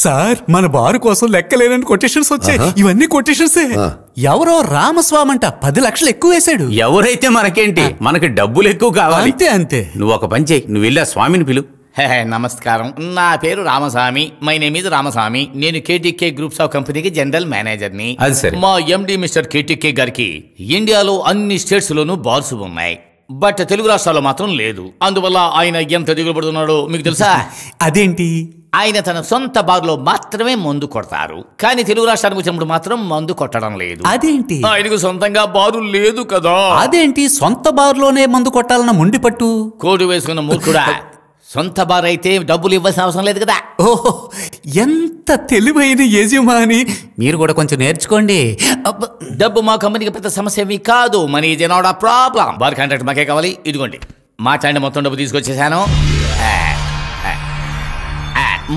Sir మన బారు కోసం లెక్కలేనని quotations వచ్చాయి. ఇవన్నీ కొటేషన్సే. ఎవరో రామస్వామి అంట 10 లక్షలు ఎక్కువ వేశాడు. ఎవరైతే మనకేంటి, మనకి డబ్బులు ఎక్కువ కావాలి. అంతే అంతే. నువ్వు ఒక పని చేయి, నువ్వు వెళ్ళి ఆ స్వామిని పిలు. నమస్కారం, నా పేరు Ramaswamy. My name is Ramaswamy. నేను కేటీకే గ్రూప్స్ ఆఫ్ కంపెనీకి జనరల్ మేనేజర్ ని. అది సరే. మా ఎండి మిస్టర్ కేటీకే గారికి ఇండియాలో అన్ని స్టేట్స్ లోనూ బార్స్ ఉన్నాయి, బట్ తెలుగు రాష్ట్రాల్లో మాత్రం లేదు. అందువల్ల ఆయన ఎంత దిగులు పడుతున్నాడో మీకు తెలుసా? అదేంటి? ఆయన తన సొంత బార్లో మాత్రమే మందు కొడతారు, కానీ తెలుగు రాష్ట్రానికి వచ్చినప్పుడు మాత్రం మందు కొట్టడం లేదు. అదేంటి? ఆయనకు సొంతంగా బారు లేదు కదా. అదేంటి? సొంత బార్లోనే మందు కొట్టాలన్న మొండి పట్టు. కోటు వేసుకున్న మూర్ఖుడా, సొంత బార్ అయితే డబ్బులు ఇవ్వాల్సిన అవసరం లేదు కదా. ఓహో, ఎంత తెలివైన యజమాని. మీరు కూడా కొంచెం నేర్చుకోండి. డబ్బు మా కంపెనీకి పెద్ద సమస్య ఏమీ కాదు. Money is not a problem. Bar contract మాకే కావాలి. ఇదిగోండి, మాట్లాడి మొత్తం డబ్బు తీసుకొచ్చేసాను.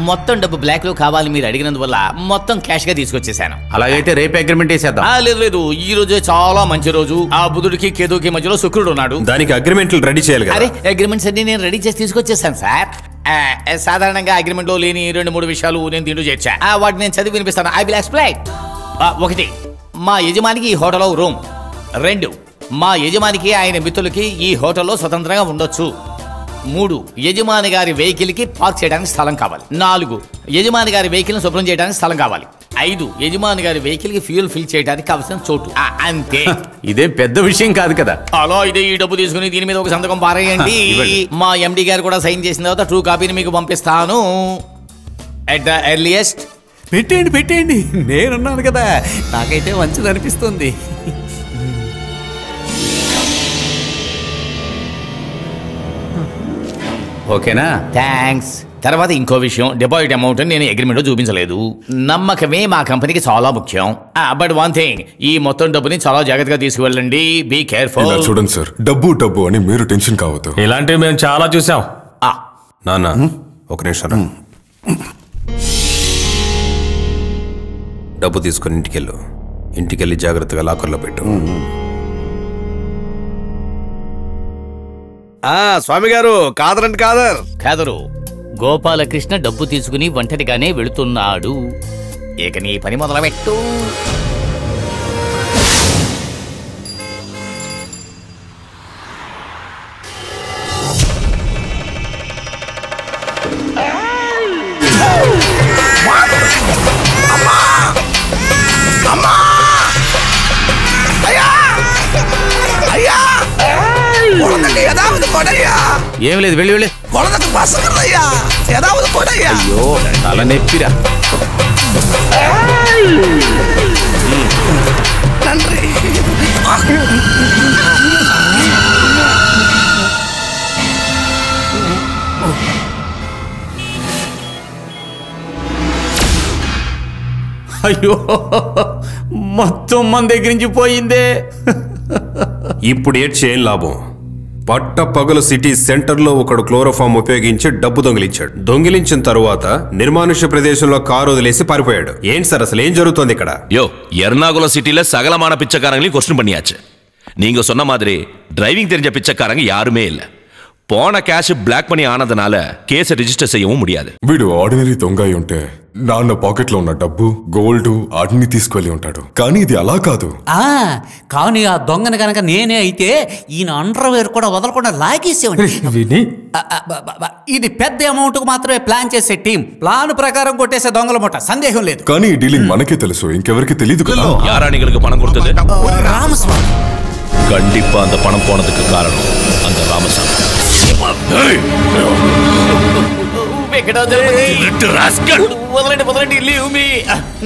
మొత్తం డబ్బు బ్లాక్ లో కావాలి మీరు అడిగినందువల్ల మొత్తం క్యాష్ గా తీసుకొచ్చేసాను. అలాగైతే రేపు అగ్రిమెంట్ వేసేద్దాం. లేదు లేదు, ఈ రోజే చాలా మంచి రోజు. ఆ బుధుడికి కేతుకి మధ్యలో శుక్రుడు ఉన్నాడు. దానికి అగ్రిమెంట్లు రెడీ చేయాలి. అరే, అగ్రిమెంట్స్ అన్ని నేను రెడీ చేసి తీసుకొచ్చేసాను సార్. సాధారణంగా అగ్రిమెంట్ లో లేని 2-3 విషయాలు నేను దీంట్లో చేర్చా. వాటిని నేను చదివి వినిపిస్తాను. I will explain. 1, మా యజమానికి ఈ హోటల్లో రూమ్. 2, మా యజమానికి ఆయన మిత్రులకి ఈ హోటల్లో స్వతంత్రంగా ఉండొచ్చు. 3, యజమాని గారి వెహికల్ కి పార్క్ చేయడానికి స్థలం కావాలి. 4, యజమాని గారి వెహికల్ ని శుభ్రం చేయడానికి స్థలం కావాలి. 5, యజమాని గారి వెహికల్ కి ఫ్యూల్ ఫిల్ చేయడానికి కావాల్సిన చోటు. అంతే. ఇదేం పెద్ద విషయం కాదు కదా. అలా ఇదే, ఈ డబ్బు తీసుకుని దీని మీద ఒక సంతకం పారేయండి. మా ఎండి గారు కూడా సైన్ చేసిన తర్వాత ట్రూ కాపీని మీకు పంపిస్తాను ఎట్ ద ఎర్లియస్ట్. పెట్టేయండి, నేనున్నాను కదా. నాకైతే మంచిది అనిపిస్తుంది. ఓకేనా? థ్యాంక్స్. తర్వాత ఇంకో విషయం, డిపాజిట్ అమౌంట్ నేను అగ్రిమెంట్ లో చూపించలేదు. నమ్మకమే మా కంపెనీకి చాలా ముఖ్యం. బట్ 1 థింగ్, ఈ మొత్తం డబ్బుని చాలా జాగ్రత్తగా తీసుకువెళ్ళండి. Be careful. చూడండి సార్, డబ్బు అని మీరు టెన్షన్ కావద్దు. ఇలాంటివి మేము చాలా చూసాం. నాన్న, ఒక నిమిషం. డబ్బు తీసుకుని ఇంటికెళ్ళి జాగ్రత్తగా లాకర్లో పెట్టు. స్వామి గారు, కాదరండి కాదరు. గోపాలకృష్ణ డబ్బు తీసుకుని ఒంటరిగానే వెళుతున్నాడు. ఇక నీ పని మొదలుపెట్టు. ఏం లేదు, వెళ్ళి అయ్యో తల నొప్పిరా. అయ్యో, మొత్తం మన దగ్గర నుంచి పోయిందే. ఇప్పుడు ఏం లాభం? పట్ట పగలు సిటీ సెంటర్ లో ఒకడు క్లోరోఫామ్ ఉపయోగించి డబ్బు దొంగిలించిన తరువాత నిర్మానుష్య ప్రదేశంలో కారు వదిలేసి పారిపోయాడు. ఏంటి సార్ అసలు ఏం జరుగుతోంది ఇక్కడ? எர்ணாகுளம் சிட்டில சகலமான பிச்சைக்காரங்களையும் கொஸ்டின் பண்ணியாச்சு. நீங்க சொன்ன மாதிரி டிரைவிங் தெரிஞ்ச பிச்சைக்காரங்க யாருமே இல்ல. போன கேஷ் பிளாக் மணி ஆனதுனால கேஸ் రిజిస్టర్ చేయவும் முடியாது. వీడు ఆర్డినరీ దొంగ అయి ఉంటే నాన్న పాకెట్ లో ఉన్న డబ్బు, గోల్డ్ అన్ని తీసుకెళ్లి ఉంటాడు. కానీ ఇది అలా కాదు. కానీ ఆ దొంగను కనుక నేనే అయితే ఈయన అండర్వేర్ కూడా వదలకుండా లాగేసేవాడిని. ఇది పెద్ద అమౌంట్ కు మాత్రమే ప్లాన్ చేసే టీం. ప్లాన్ ప్రకారం కొట్టేసే దొంగల మూట, సందేహం లేదు. కానీ ఈ డీలింగ్ మనకే తెలుసు, ఇంకెవరికి తెలియదు కదా. யாராணிகளுக்கு பணம் கொடுத்தது? రామస్వామి. கண்டிப்பா அந்த பணம் போனதுக்கு காரணம் அந்த ராமசாமி.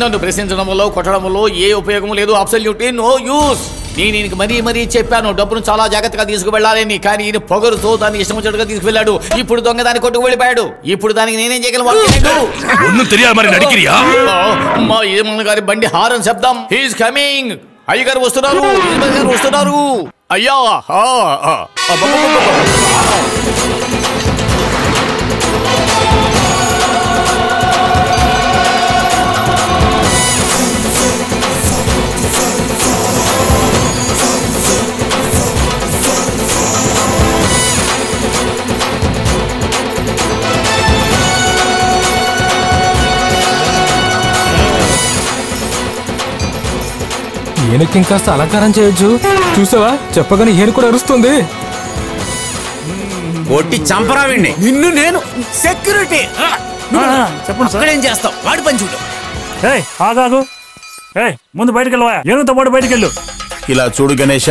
నన్ను ప్రశ్నించడం వల్ల, కొట్టడం వల్ల ఏ ఉపయోగం లేదు. Absolutely no use. నేను మరీ చెప్పాను డబ్బును చాలా జాగ్రత్తగా తీసుకువెళ్ళాలని. కానీ ఈయన పొగరుతో దాన్ని ఇష్టం వచ్చినట్టుగా తీసుకువెళ్ళాడు. ఇప్పుడు దొంగ దాన్ని కొట్టుకు వెళ్ళిపోయాడు. ఇప్పుడు దానికి నేనేం చేయగలను? మా యజమాని గారి బండి హారన్ శబ్దం. He's coming. అయ్యగారు వస్తున్నారు. అయ్యా, ఏనుకి ఇంకాస్త అలంకారం చేయొచ్చు. చూసావా, చెప్పగానే ఏను కూడా అరుస్తుంది. కొట్టి చంపరావిండి. నిన్ను నేను సెక్యూరిటీ చెప్పండి చేస్తావు వాడి పని చూడు. ఆగాగు. ముందు బయటకు వెళ్ళవా, ఏనుగుతో పాటు బయటకెళ్ళు. ఇలా చూడు గణేష,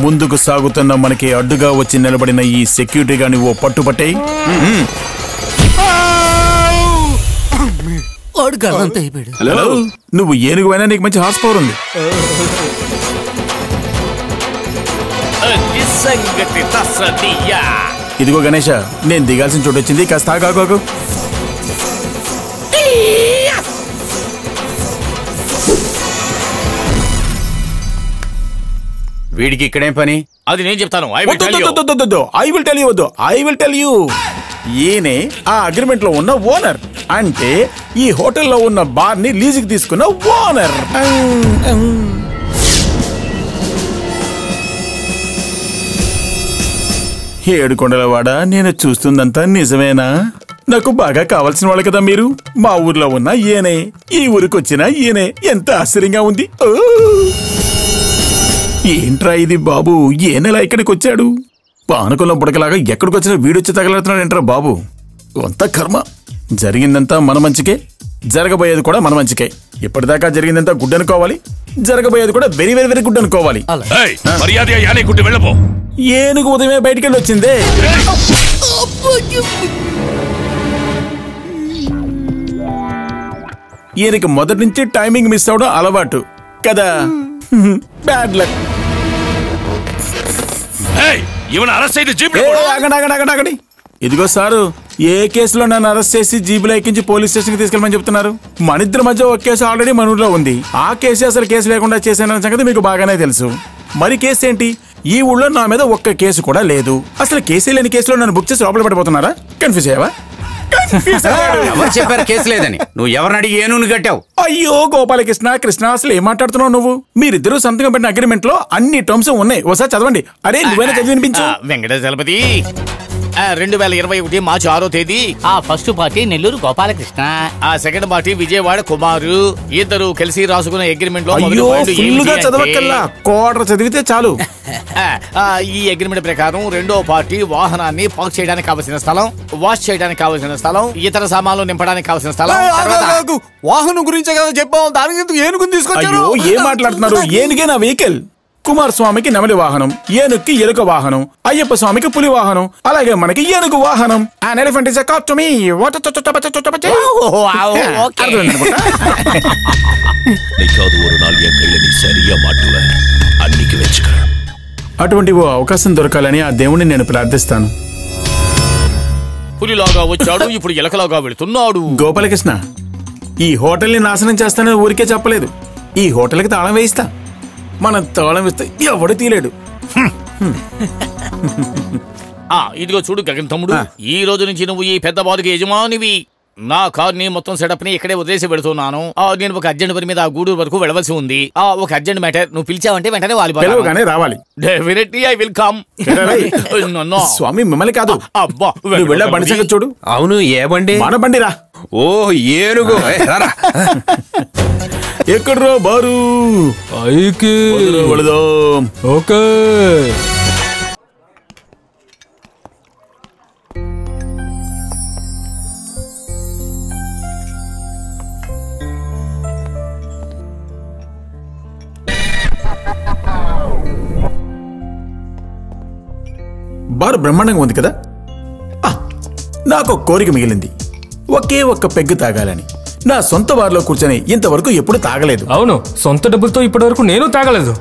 ముందుకు సాగుతున్న మనకి అడ్డుగా వచ్చి నిలబడిన ఈ సెక్యూరిటీగా నువ్వు పట్టుపట్టే. హలో, నువ్వు ఏనుగువైనా నీకు మంచి హార్స్ పవర్ ఉంది. ఇదిగో గణేష, నేను దిగాల్సిన చోటు వచ్చింది, కాస్త ఆగాగు. వీడికి ఇక్కడేం పని? అది నేను చెప్తాను. I will tell you. ఈయనే ఆ అగ్రిమెంట్ లో ఉన్న ఓనర్, అంటే ఈ హోటల్లో ఉన్న బార్ ని లీజుకి తీసుకున్న ఓనర్. ఏడుకొండలవాడ, నేను చూస్తుందంతా నిజమేనా? నాకు బాగా కావాల్సిన వాళ్ళు కదా మీరు. మా ఊర్లో ఉన్న ఈయనే, ఈ ఊరికొచ్చిన ఈయనే. ఎంత ఆశ్చర్యంగా ఉంది. ఏంట్రా ఇది బాబు, ఏ నెల ఇక్కడికి వచ్చాడు? పానకంలో పుడకలాగా ఎక్కడికొచ్చినా వీడొచ్చి తగలుతున్నాడు ఏంట్రా బాబు. అంత కర్మ. జరిగిందంతా మన మంచికే, జరగబోయేది కూడా మన మంచికే. ఇప్పటిదాకా జరిగిందంతా గుడ్ అనుకోవాలి, జరగబోయేది కూడా వెరీ వెరీ వెరీ గుడ్ అనుకోవాలి. ఏనుగు ఉదయమే బయటికెళ్ళి వచ్చిందే. ఈయనకి మొదటి నుంచి టైమింగ్ మిస్ అవడం అలవాటు కదా. Bad luck. ఇదిగో సారు, ఏ కేసులో నన్ను అరెస్ట్ చేసి జీబులో ఎక్కించి పోలీస్ స్టేషన్ కి తీసుకెళ్ళమని చెప్తున్నారు? మన ఇద్దరి మధ్య ఒక కేసు ఆల్రెడీ మన ఊర్లో ఉంది. ఆ కేసు అసలు కేసు లేకుండా చేశానన్న సంగతి మీకు బాగానే తెలుసు. మరి కేసు ఏంటి? ఈ ఊళ్ళో నా మీద ఒక్క కేసు కూడా లేదు. అసలు కేసే లేని కేసులో నన్ను బుక్ చేసి లోపల పడిపోతున్నారా? కన్ఫ్యూజ్ అయ్యావా? ఎవరు చెప్పారు కేసు లేదని? నువ్వు ఎవరిని అడిగి ఏనుగుని కట్టావు? అయ్యో గోపాలకృష్ణ, కృష్ణ, అసలు ఏం మాట్లాడుతున్నావు నువ్వు? మీరిద్దరూ సంతకం పెట్టిన అగ్రిమెంట్ లో అన్ని టర్మ్స్ ఉన్నాయి. ఒకసారి చదవండి. అరే నువ్వైనా చదివి వినిపించు. వెంకటేశ్వరపతి, 2021 మార్చి 6వ తేదీ ఆ ఫస్ట్ పార్టీ నెల్లూరు గోపాలకృష్ణ, ఆ సెకండ్ పార్టీ విజయవాడ కుమారు, ఇద్దరు కలిసి రాసుకున్న అగ్రిమెంట్ లో చదవక్కల్లా, కోటర్ చదివితే చాలు. ఈ అగ్రిమెంట్ ప్రకారం రెండో పార్టీ వాహనాన్ని పార్క్ చేయడానికి కావాల్సిన స్థలం, వాష్ చేయడానికి కావాల్సిన స్థలం, ఇతర సామాన్లు నింపడానికి కావాల్సిన స్థలం. వాహనం గురించే కదా చెప్పాం, దానికి ఏనుగుని తీసుకొచ్చారు. ఏం మాట్లాడుతున్నారు? ఏనుగే నా వెహికల్. కుమారస్వామికి నెమలి వాహనం, ఏనుగుకి ఎలుక వాహనం, అయ్యప్ప స్వామికి పులి వాహనం, అలాగే మనకి ఏనుగు వాహనం. An elephant is a cop to me. అటువంటి ఓ అవకాశం దొరకాలని ఆ దేవుణ్ణి నేను ప్రార్థిస్తాను. పులిలాగా వచ్చాడు, ఇప్పుడు ఎలకలాగా వెళుతున్నాడు. గోపాలకృష్ణ, ఈ హోటల్ని నాశనం చేస్తానని ఊరికే చెప్పలేదు. ఈ హోటల్కి తాళం వేయిస్తా. మనం తాళం వేస్తే ఎవడు తీలేడు. ఇదిగో చూడు గగన్ తమ్ముడు, ఈ రోజు నుంచి నువ్వు ఈ పెద్ద బాధకి యజమానివి. నా కార్ ని మొత్తం సెటప్ ని ఇక్కడే వదిలేసి పెడుతున్నాను. నేను ఒక అర్జెంట్ పని మీద గూడూరు వరకు వెళ్ళవలసి ఉంది. ఒక అర్జెంట్ మ్యాటర్, నువ్వు పిలిచావంటే వెంటనే పిలవగానే రావాలి. Definitely I will come. స్వామి మిమ్మల్ని కాదు, అబ్బా వెళ్ళే బండి సంగతి చూడు. అవును, ఏ బండి? మన బండిరా. ఓ ఏనుగు. ఎక్కడ్రా బారు? ఓకే. బారు బ్రహ్మాండంగా ఉంది కదా. నాకు కోరిక మిగిలింది, ఒకే ఒక్క పెగ్గు తాగాలని. నా సొంత బార్లో కూర్చొని ఇంతవరకు ఎప్పుడు తాగలేదు. అవును, సొంత డబ్బులతో ఇప్పటి వరకు నేను తాగలేదు.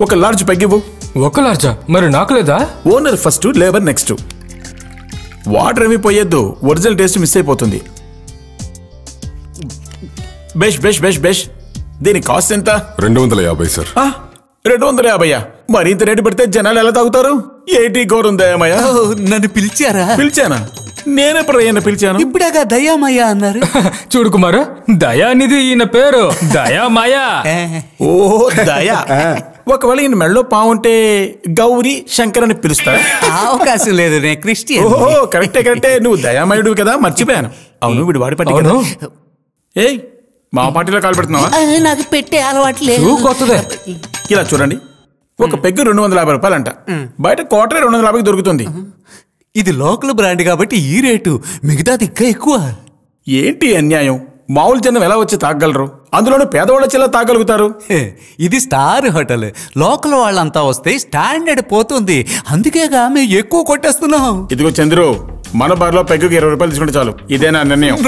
ఒక లార్జ్ పెగ్గివ్వు. ఒక లార్జా? మరి నాకు లేదా? Owner first, labour next. Water ఏమి పోయొద్దు, ఒరిజినల్ టేస్ట్ మిస్ అయిపోతుంది. బెష్ బెష్ బెష్ బెష్. దీని కాస్ట్ ఎంత? 250 సార్. 250? మరి ఇంత రేటు పెడితే జనాలు ఎలా తాగుతారు? 80 గోరుం దయామయ్య. నన్ను పిలిచారా? పిలిచానా? నేనెప్పుడు అయ్యన్న పిలిచాను? ఇప్పుడేగా దయామయ్య అన్నారు. చూడు కుమారు, దయా అనేది ఈయన పేరు, దయామయ్య. ఓ దయా. ఒకవేళ ఈయన మెళ్ళలో పావుంటే గౌరీ శంకర్ అని పిలుస్తారా? అవకాశం లేదు, నేను క్రిస్టియన్. ఓహో కరెక్టే కరెక్టే, నువ్వు దయామయుడు కదా, మర్చిపోయాను. అవును, వీడు వాడి పట్టి. అవును. ఏయ్ మా పార్టీలో కాలు పెడుతున్నావా? నాకు పెట్టే అలవాటు లేదు. కొత్తదే. ఇలా చూడండి, ఒక పెగ్గు 250 రూపాయలంట. బయట క్వార్టర్ 250 దొరుకుతుంది. ఇది లోకల్ బ్రాండ్ కాబట్టి ఈ రేటు, మిగతాది ఇంకా ఎక్కువ. ఏంటి అన్యాయం? మామూలు జనం ఎలా వచ్చి తాగలరు? అందులోనూ పేదవాళ్ళు వచ్చి ఎలా తాగలుగుతారు? ఇది స్టార్ హోటల్, లోకల్ వాళ్ళంతా వస్తే స్టాండర్డ్ పోతుంది. అందుకేగా మేము ఎక్కువ కొట్టేస్తున్నాం. ఇదిగో చంద్రు, మన బార్లో పెగ్గుకి 20 రూపాయలు తీసుకుంటే చాలు. ఇదే నా నిర్ణయం.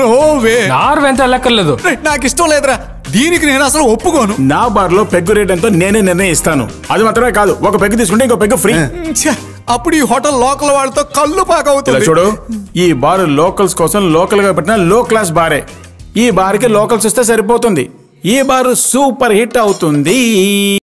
ఎంత లెక్కలేదు. నాకు ఇష్టం లేదురా, దీనికి నేను అసలు ఒప్పుకోను. నా బార్లో పెగ్గు రేట్ ఎంతో నేనే నిర్ణయిస్తాను. అది మాత్రమే కాదు, ఒక పెగ్గు తీసుకుంటే ఇంకో పెగ్గు ఫ్రీ. అప్పుడు ఈ హోటల్ లోకల్ వాళ్ళతో కళ్ళు పాకవుతుంది. చూడు, ఈ బార్ లోకల్స్ కోసం లోకల్ గా పెట్టిన లో క్లాస్ బారే. ఈ బార్కి లోకల్స్ వస్తే సరిపోతుంది. ఈ బార్ సూపర్ హిట్ అవుతుంది.